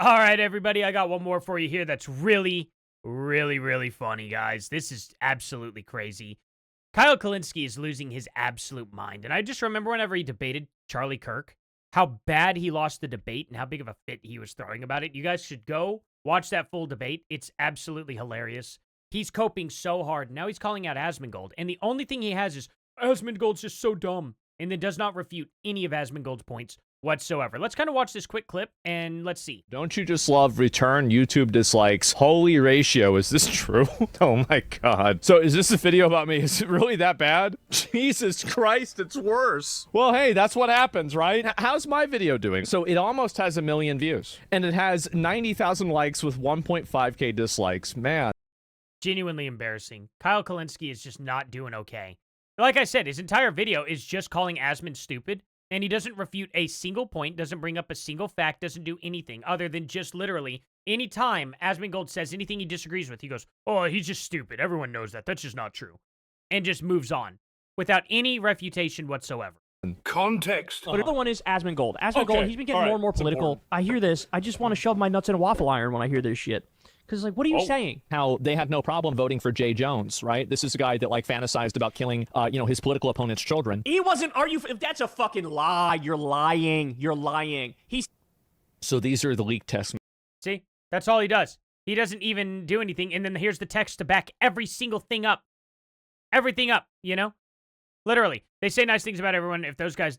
All right, everybody, I got one more for you here that's really, really, really funny, guys. This is absolutely crazy. Kyle Kulinski is losing his absolute mind. And I just remember whenever he debated Charlie Kirk, how bad he lost the debate and how big of a fit he was throwing about it. You guys should go watch that full debate. It's absolutely hilarious. He's coping so hard. Now he's calling out Asmongold. And the only thing he has is, Asmongold's just so dumb. And then does not refute any of Asmongold's points whatsoever. Let's kind of watch this quick clip and let's see. Don't you just love return YouTube dislikes? Holy ratio, is this true? Oh my god. So is this a video about me? Is it really that bad? Jesus Christ, it's worse. Well, hey, that's what happens, right? How's my video doing? So it almost has 1 million views. And it has 90,000 likes with 1.5k dislikes. Man. Genuinely embarrassing. Kyle Kulinski is just not doing okay. Like I said, his entire video is just calling Asmon stupid. And he doesn't refute a single point, doesn't bring up a single fact, doesn't do anything other than just literally anytime Asmongold says anything he disagrees with, he goes, oh, he's just stupid. Everyone knows that. That's just not true. And just moves on without any refutation whatsoever. Context. But another one is Asmongold. Asmongold, he's been getting more and more political. I hear this. I just want to shove my nuts in a waffle iron when I hear this shit. Because, like, what are you saying? How they had no problem voting for Jay Jones, right? This is a guy that, like, fantasized about killing, his political opponent's children. He wasn't, if that's a fucking lie, you're lying. You're lying. So these are the leaked text. See? That's all he does. He doesn't even do anything. And then here's the text to back every single thing up. Everything up, you know? Literally. They say nice things about everyone. If those guys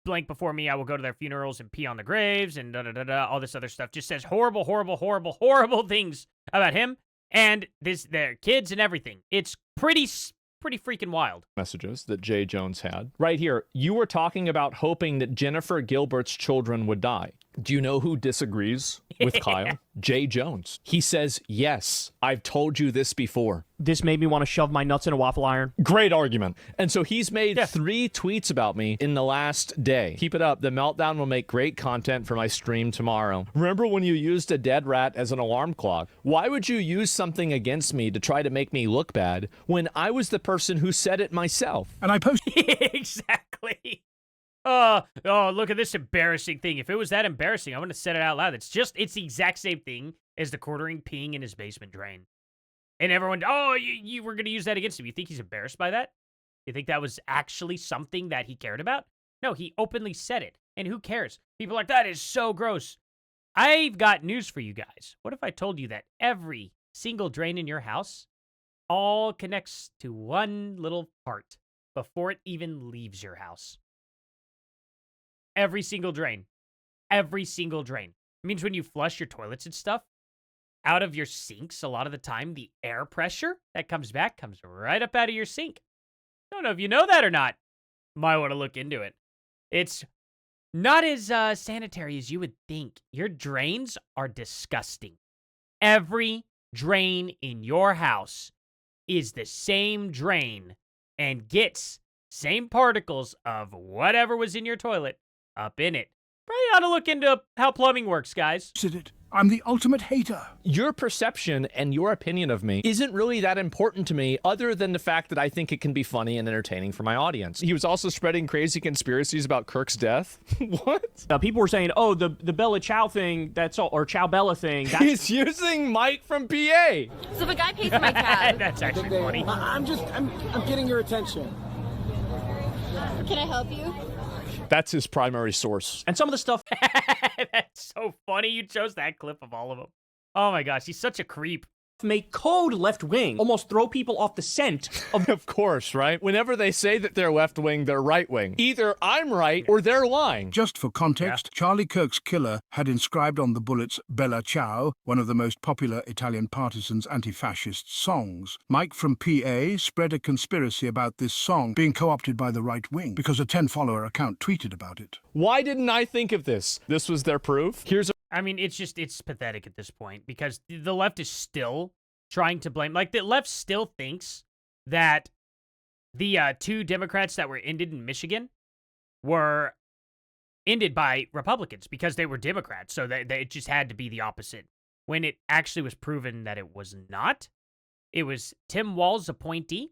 blank before me, I will go to their funerals and pee on the graves and da-da-da-da, all this other stuff. Just says horrible, horrible, horrible, horrible things about him and their kids and everything. It's pretty freaking wild. Messages that Jay Jones had. Right here, you were talking about hoping that Jennifer Gilbert's children would die. Do you know who disagrees with Kyle? Jay Jones. He says, yes, I've told you this before. This made me want to shove my nuts in a waffle iron. Great argument. And so he's made 3 tweets about me in the last day. Keep it up. The Meltdown will make great content for my stream tomorrow. Remember when you used a dead rat as an alarm clock? Why would you use something against me to try to make me look bad when I was the person who said it myself? And I posted. Exactly. Oh, look at this embarrassing thing. If it was that embarrassing, I want to say it out loud. It's the exact same thing as the quartering peeing in his basement drain. And everyone, you were going to use that against him. You think he's embarrassed by that? You think that was actually something that he cared about? No, he openly said it. And who cares? People are like, that is so gross. I've got news for you guys. What if I told you that every single drain in your house all connects to one little part before it even leaves your house? Every single drain. Every single drain. It means when you flush your toilets and stuff, out of your sinks, a lot of the time, the air pressure that comes back comes right up out of your sink. Don't know if you know that or not. Might want to look into it. It's not as sanitary as you would think. Your drains are disgusting. Every drain in your house is the same drain and gets same particles of whatever was in your toilet up in it. Probably ought to look into how plumbing works, guys. I'm the ultimate hater. Your perception and your opinion of me isn't really that important to me other than the fact that I think it can be funny and entertaining for my audience. He was also spreading crazy conspiracies about Kirk's death. What? People were saying, oh, the Bella Chow thing, that's all, or Chow Bella thing. He's using Mike from PA. So the guy pays my tab. That's actually funny. I'm getting your attention. Can I help you? That's his primary source. And some of the stuff. That's so funny. You chose that clip of all of them. Oh my gosh, he's such a creep. Make code left wing almost throw people off the scent of. Of course, right? Whenever they say that they're left wing, they're right wing. Either I'm right or they're lying. Just for context, Charlie Kirk's killer had inscribed on the bullets Bella Ciao, one of the most popular Italian partisans' anti-fascist songs. Mike from PA spread a conspiracy about this song being co-opted by the right wing because a 10-follower account tweeted about it. Why didn't I think of this? This was their proof? I mean, it's pathetic at this point because the left is still trying to blame. Like, the left still thinks that the 2 Democrats that were ended in Michigan were ended by Republicans because they were Democrats. So it just had to be the opposite. When it actually was proven that it was not. It was Tim Walz's appointee.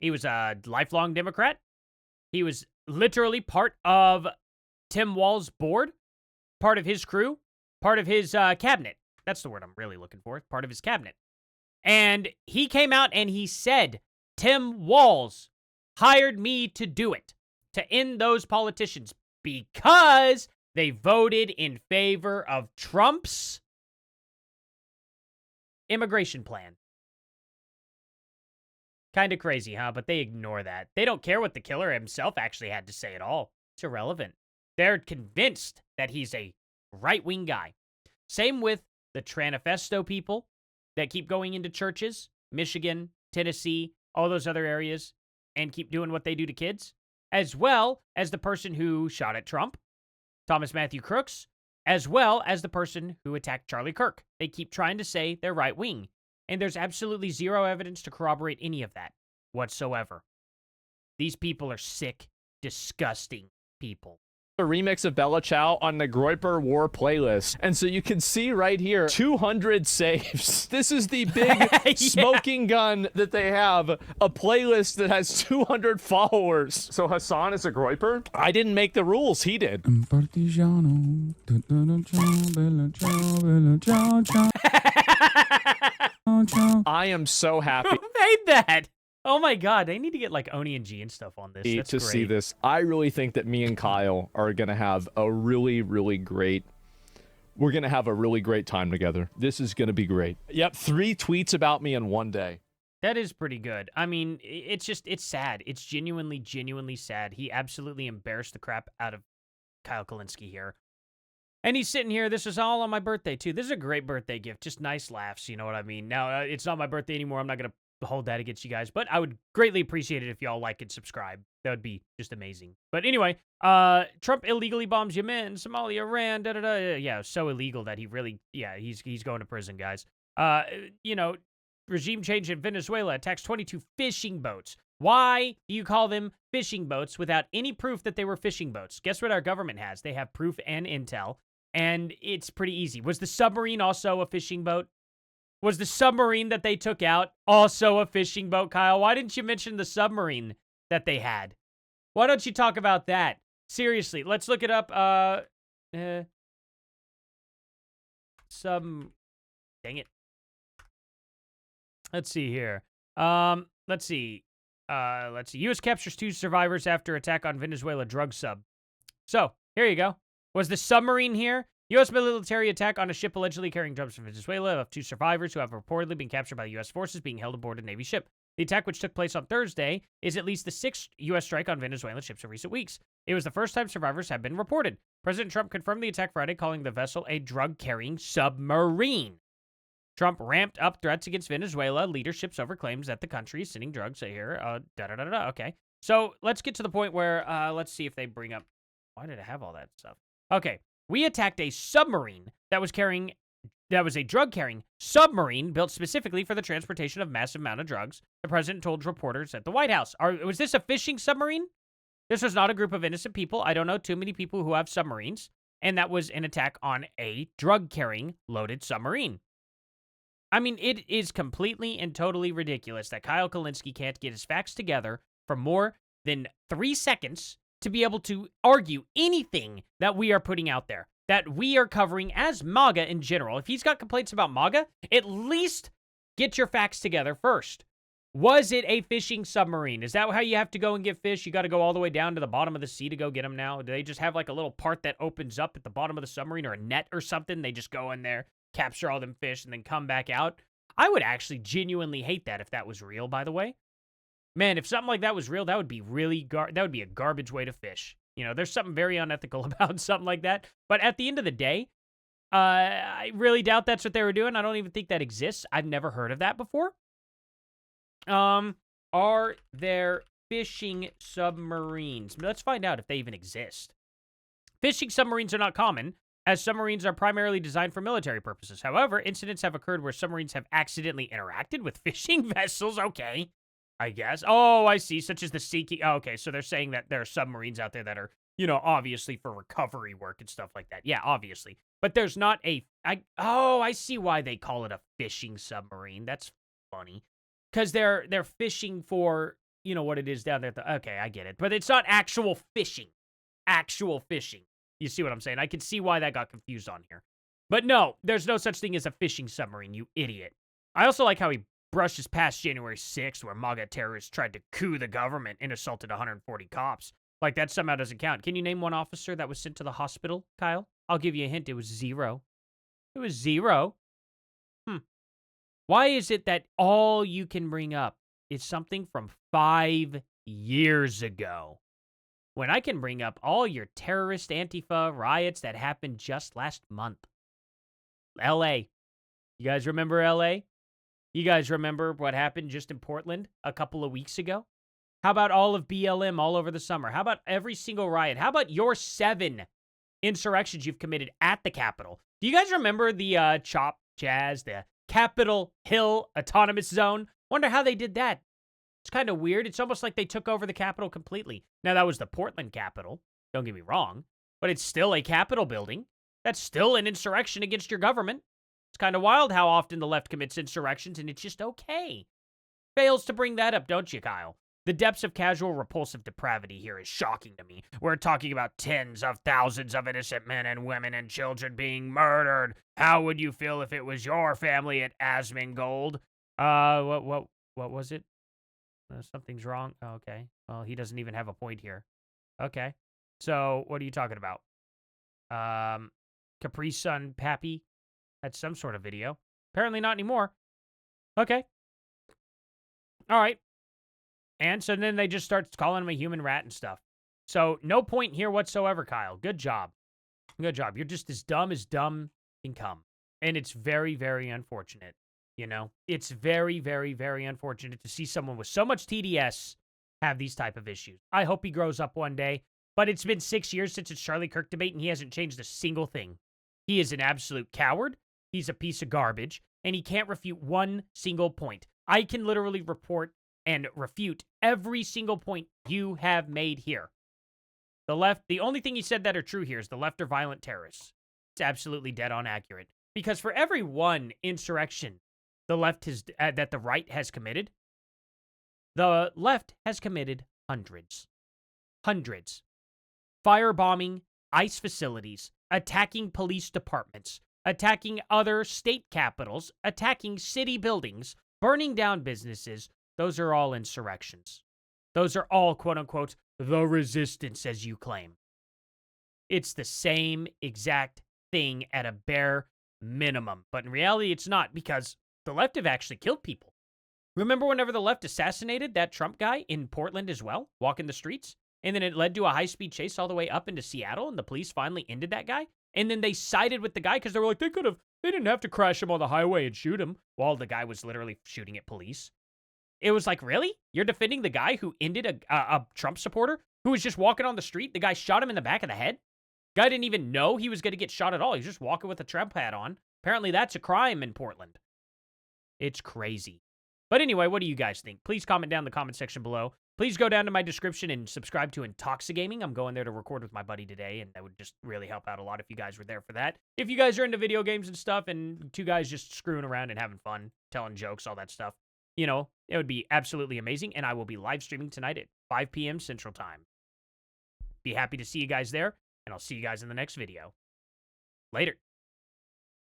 He was a lifelong Democrat. He was literally part of Tim Walz's board. Part of his crew, part of his cabinet. That's the word I'm really looking for. Part of his cabinet. And he came out and he said, Tim Walz hired me to do it, to end those politicians because they voted in favor of Trump's immigration plan. Kind of crazy, huh? But they ignore that. They don't care what the killer himself actually had to say at all. It's irrelevant. They're convinced that he's a right-wing guy. Same with the Tranifesto people that keep going into churches, Michigan, Tennessee, all those other areas, and keep doing what they do to kids, as well as the person who shot at Trump, Thomas Matthew Crooks, as well as the person who attacked Charlie Kirk. They keep trying to say they're right-wing, and there's absolutely zero evidence to corroborate any of that whatsoever. These people are sick, disgusting people. A remix of Bella Ciao on the Groiper War playlist. And so you can see right here, 200 saves. This is the big smoking gun that they have, a playlist that has 200 followers. So Hassan is a Groiper? I didn't make the rules, he did. I am so happy. Who made that? Oh my god, they need to get like Oni and G and stuff on this. That's to great. see this. I really think that me and Kyle are going to have a really, really great... We're going to have a really great time together. This is going to be great. Yep, 3 tweets about me in one day. That is pretty good. I mean, it's sad. It's genuinely, genuinely sad. He absolutely embarrassed the crap out of Kyle Kulinski here. And he's sitting here. This is all on my birthday, too. This is a great birthday gift. Just nice laughs, you know what I mean? Now, it's not my birthday anymore. I'm not going to hold that against you guys, but I would greatly appreciate it if y'all like and subscribe. That would be just amazing. But anyway, Trump illegally bombs Yemen, Somalia, Iran, yeah, so illegal that he really, yeah, he's going to prison, guys. You know, regime change in Venezuela attacks 22 fishing boats. Why do you call them fishing boats without any proof that they were fishing boats? Guess what our government has? They have proof and intel, and it's pretty easy. Was the submarine also a fishing boat? Was the submarine that they took out also a fishing boat, Kyle? Why didn't you mention the submarine that they had? Why don't you talk about that? Seriously, let's look it up. Dang it. Let's see here. Let's see. U.S. captures 2 survivors after attack on Venezuela drug sub. So, here you go. Was the submarine here? U.S. military attack on a ship allegedly carrying drugs from Venezuela of 2 survivors who have reportedly been captured by U.S. forces being held aboard a Navy ship. The attack, which took place on Thursday, is at least the 6th U.S. strike on Venezuelan ships in recent weeks. It was the first time survivors have been reported. President Trump confirmed the attack Friday, calling the vessel a drug-carrying submarine. Trump ramped up threats against Venezuela leaderships over claims that the country is sending drugs here. Okay. So let's get to the point where, let's see if they bring up... Why did I have all that stuff? Okay. We attacked a submarine that was a drug-carrying submarine built specifically for the transportation of massive amount of drugs, the president told reporters at the White House. Was this a fishing submarine? This was not a group of innocent people. I don't know too many people who have submarines, and that was an attack on a drug-carrying loaded submarine. I mean, it is completely and totally ridiculous that Kyle Kulinski can't get his facts together for more than 3 seconds to be able to argue anything that we are putting out there, that we are covering as MAGA in general. If he's got complaints about MAGA, at least get your facts together first. Was it a fishing submarine? Is that how you have to go and get fish? You got to go all the way down to the bottom of the sea to go get them now? Do they just have like a little part that opens up at the bottom of the submarine or a net or something? They just go in there, capture all them fish, and then come back out? I would actually genuinely hate that if that was real, by the way. Man, if something like that was real, that would be that would be a garbage way to fish. You know, there's something very unethical about something like that. But at the end of the day, I really doubt that's what they were doing. I don't even think that exists. I've never heard of that before. Are there fishing submarines? Let's find out if they even exist. Fishing submarines are not common, as submarines are primarily designed for military purposes. However, incidents have occurred where submarines have accidentally interacted with fishing vessels. Okay. I guess. Oh, I see. Such as the Sea King. Oh, okay, so they're saying that there are submarines out there that are, you know, obviously for recovery work and stuff like that. Yeah, obviously. But there's not a... I see why they call it a fishing submarine. That's funny. Because they're fishing for, you know, what it is down there. Okay, I get it. But it's not actual fishing. Actual fishing. You see what I'm saying? I can see why that got confused on here. But no, there's no such thing as a fishing submarine, you idiot. I also like how he brushes past January 6th, where MAGA terrorists tried to coup the government and assaulted 140 cops. Like, that somehow doesn't count. Can you name one officer that was sent to the hospital, Kyle? I'll give you a hint. It was 0. It was 0. Why is it that all you can bring up is something from 5 years ago, when I can bring up all your terrorist Antifa riots that happened just last month? L.A. You guys remember L.A.? You guys remember what happened just in Portland a couple of weeks ago? How about all of BLM all over the summer? How about every single riot? How about your 7 insurrections you've committed at the Capitol? Do you guys remember the Chop Jazz, the Capitol Hill Autonomous Zone? Wonder how they did that. It's kind of weird. It's almost like they took over the Capitol completely. Now, that was the Portland Capitol. Don't get me wrong. But it's still a Capitol building. That's still an insurrection against your government. It's kind of wild how often the left commits insurrections, and it's just okay. Fails to bring that up, don't you, Kyle? The depths of casual repulsive depravity here is shocking to me. We're talking about tens of thousands of innocent men and women and children being murdered. How would you feel if it was your family at Asmongold? What was it? Something's wrong. Oh, okay. Well, he doesn't even have a point here. Okay. So, what are you talking about? Capri Sun Pappy had some sort of video. Apparently not anymore. Okay. All right. And so then they just start calling him a human rat and stuff. So no point here whatsoever, Kyle. Good job. Good job. You're just as dumb can come. And it's very, very unfortunate. You know, it's very, very, very unfortunate to see someone with so much TDS have these type of issues. I hope he grows up one day. But it's been 6 years since it's Charlie Kirk debate, and he hasn't changed a single thing. He is an absolute coward. He's a piece of garbage. And he can't refute one single point. I can literally report and refute every single point you have made here. The left, the only thing he said that are true here is the left are violent terrorists. It's absolutely dead on accurate. Because for every one insurrection the left has, that the right has committed, the left has committed hundreds. Hundreds. Firebombing ICE facilities, attacking police departments, attacking other state capitals, attacking city buildings, burning down businesses. Those are all insurrections. Those are all, quote-unquote, the resistance, as you claim. It's the same exact thing at a bare minimum. But in reality, it's not, because the left have actually killed people. Remember whenever the left assassinated that Trump guy in Portland as well, walking the streets? And then it led to a high-speed chase all the way up into Seattle, and the police finally ended that guy? And then they sided with the guy because they were like, they didn't have to crash him on the highway and shoot him, while the guy was literally shooting at police. It was like, really? You're defending the guy who ended a Trump supporter who was just walking on the street? The guy shot him in the back of the head? Guy didn't even know he was going to get shot at all. He was just walking with a Trump hat on. Apparently that's a crime in Portland. It's crazy. But anyway, what do you guys think? Please comment down in the comment section below. Please go down to my description and subscribe to Intoxigaming. I'm going there to record with my buddy today, and that would just really help out a lot if you guys were there for that. If you guys are into video games and stuff, and two guys just screwing around and having fun, telling jokes, all that stuff, you know, it would be absolutely amazing, and I will be live streaming tonight at 5 p.m. Central Time. Be happy to see you guys there, and I'll see you guys in the next video. Later.